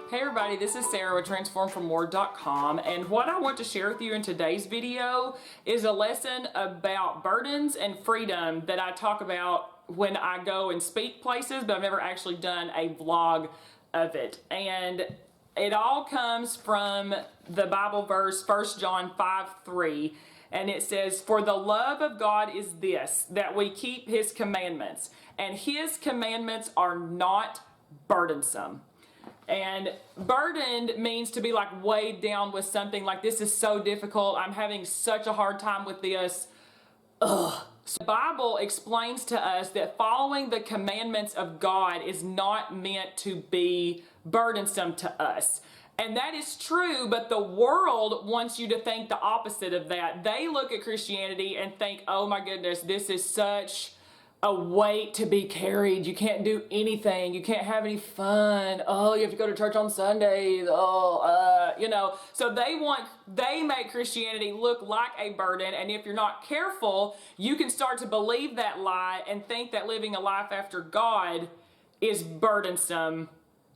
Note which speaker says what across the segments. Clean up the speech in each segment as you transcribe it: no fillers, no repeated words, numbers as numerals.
Speaker 1: Hey everybody, this is Sarah with transformfromword.com, and what I want to share with you in today's video is a lesson about burdens and freedom that I talk about when I go and speak places, but I've never actually done a vlog of it. And it all comes from the Bible verse 1 John 5:3, and it says, "For the love of God is this, that we keep his commandments, and his commandments are not burdensome." And burdened means to be like weighed down with something, like this is so difficult, I'm having such a hard time with this. Ugh. So the Bible explains to us that following the commandments of God is not meant to be burdensome to us. And that is true, but the world wants you to think the opposite of that. They look at Christianity and think, oh my goodness, this is such a weight to be carried. You can't do anything. You can't have any fun. Oh, you have to go to church on Sundays. So they make Christianity look like a burden. And if you're not careful, you can start to believe that lie and think that living a life after God is burdensome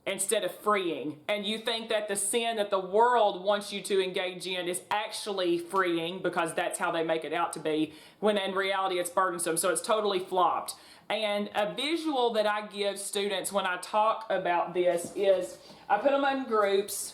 Speaker 1: instead of freeing. And you think that the sin that the world wants you to engage in is actually freeing because that's how they make it out to be, when in reality it's burdensome. So it's totally flopped. And a visual that I give students when I talk about this is I put them in groups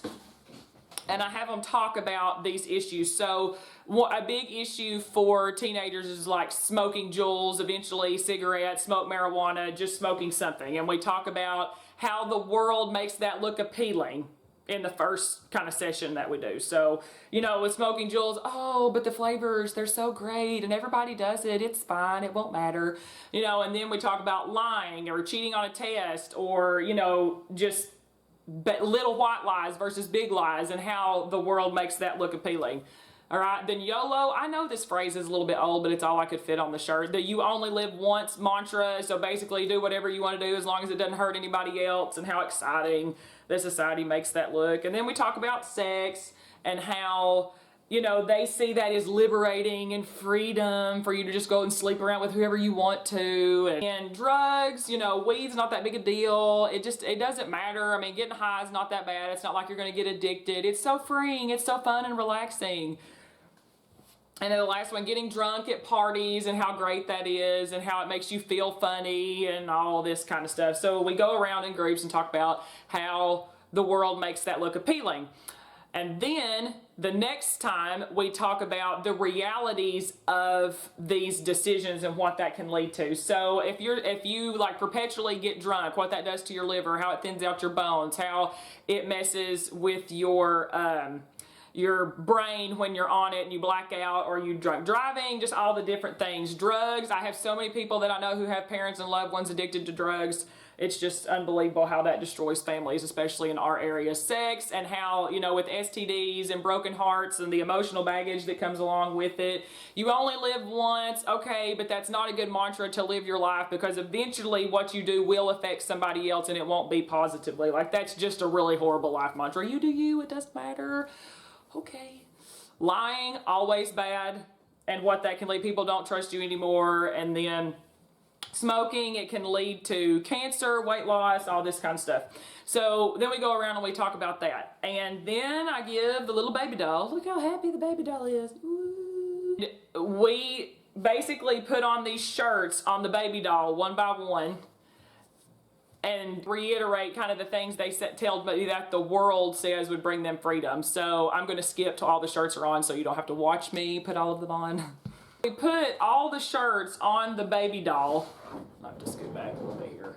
Speaker 1: and I have them talk about these issues. So a big issue for teenagers is like smoking jewels, eventually cigarettes, smoke marijuana, just smoking something. And we talk about how the world makes that look appealing in the first kind of session that we do. So, with smoking jewels, oh, but the flavors, they're so great and everybody does it. It's fine. It won't matter. And then we talk about lying or cheating on a test or, just little white lies versus big lies and how the world makes that look appealing. All right, then YOLO, I know this phrase is a little bit old, but it's all I could fit on the shirt. The you only live once mantra, so basically do whatever you want to do as long as it doesn't hurt anybody else, and how exciting the society makes that look. And then we talk about sex and how, they see that as liberating and freedom for you to just go and sleep around with whoever you want to. And drugs, weed's not that big a deal. It doesn't matter. I mean, getting high is not that bad. It's not like you're going to get addicted. It's so freeing. It's so fun and relaxing. And then the last one, getting drunk at parties and how great that is and how it makes you feel funny and all this kind of stuff. So we go around in groups and talk about how the world makes that look appealing. And then the next time we talk about the realities of these decisions and what that can lead to. So if you like perpetually get drunk, what that does to your liver, how it thins out your bones, how it messes with your brain when you're on it and you black out, or you drunk driving, just all the different things. Drugs, I have so many people that I know who have parents and loved ones addicted to drugs. It's just unbelievable how that destroys families, especially in our area. Sex, and how, with STDs and broken hearts and the emotional baggage that comes along with it. You only live once, okay, but that's not a good mantra to live your life, because eventually what you do will affect somebody else and it won't be positively. Like, that's just a really horrible life mantra. You do you, it doesn't matter. Okay. Lying, always bad, and what that can lead, people don't trust you anymore. And then smoking, it can lead to cancer, weight loss, all this kind of stuff. So then we go around and we talk about that. And then I give the little baby doll, look how happy the baby doll is. Ooh. We basically put on these shirts on the baby doll one by one and reiterate kind of the things they tell me that the world says would bring them freedom. So I'm going to skip to all the shirts are on, so you don't have to watch me put all of them on. We put all the shirts on the baby doll. I have to scoot back a little bit here.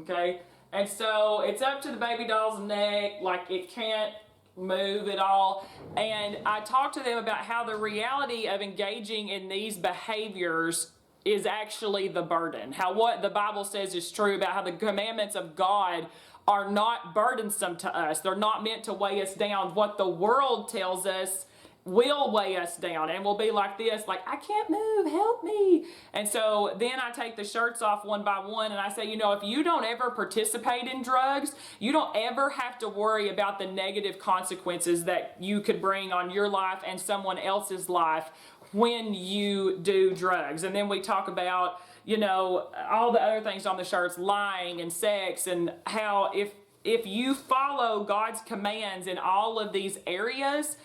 Speaker 1: Okay? And so it's up to the baby doll's neck, like it can't move at all. And I talk to them about how the reality of engaging in these behaviors is actually the burden. How what the Bible says is true about how the commandments of God are not burdensome to us. They're not meant to weigh us down. What the world tells us will weigh us down, and we'll be like this, like, I can't move, help me. And so then I take the shirts off one by one and I say, if you don't ever participate in drugs, you don't ever have to worry about the negative consequences that you could bring on your life and someone else's life when you do drugs. And then we talk about, all the other things on the shirts, lying and sex, and how if if you follow God's commands in all of these areas,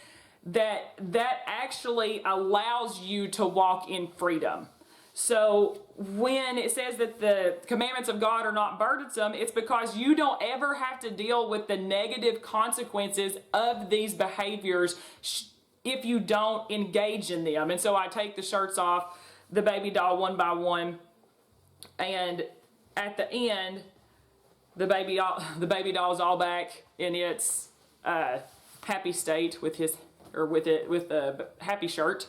Speaker 1: that actually allows you to walk in freedom. So when it says that the commandments of God are not burdensome, it's because you don't ever have to deal with the negative consequences of these behaviors if you don't engage in them. And so I take the shirts off the baby doll one by one, and at the end, the baby doll is all back in its happy state with the happy shirt,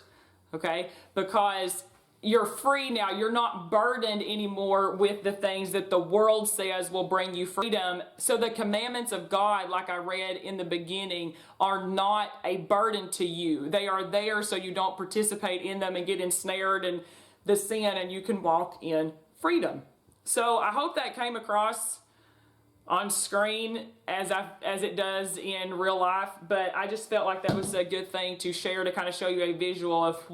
Speaker 1: okay? Because you're free now. You're not burdened anymore with the things that the world says will bring you freedom. So the commandments of God, like I read in the beginning, are not a burden to you. They are there so you don't participate in them and get ensnared in the sin, and you can walk in freedom. So I hope that came across on screen as it does in real life, but I just felt like that was a good thing to share, to kind of show you a visual of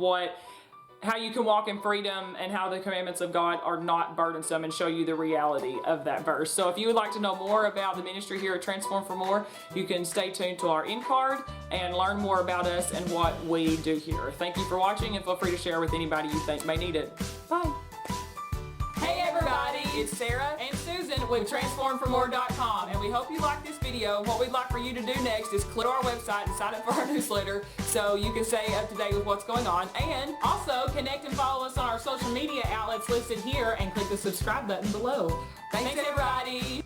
Speaker 1: how you can walk in freedom and how the commandments of God are not burdensome, and show you the reality of that verse. So if you would like to know more about the ministry here at Transform for More, you can stay tuned to our end card and learn more about us and what we do here. Thank you for watching, and feel free to share with anybody you think may need it. Bye. Hey everybody, it's Sarah and Susan with TransformForMore.com, and we hope you like this video. What we'd like for you to do next is click our website and sign up for our newsletter so you can stay up to date with what's going on, and also connect and follow us on our social media outlets listed here, and click the subscribe button below. Thanks everybody.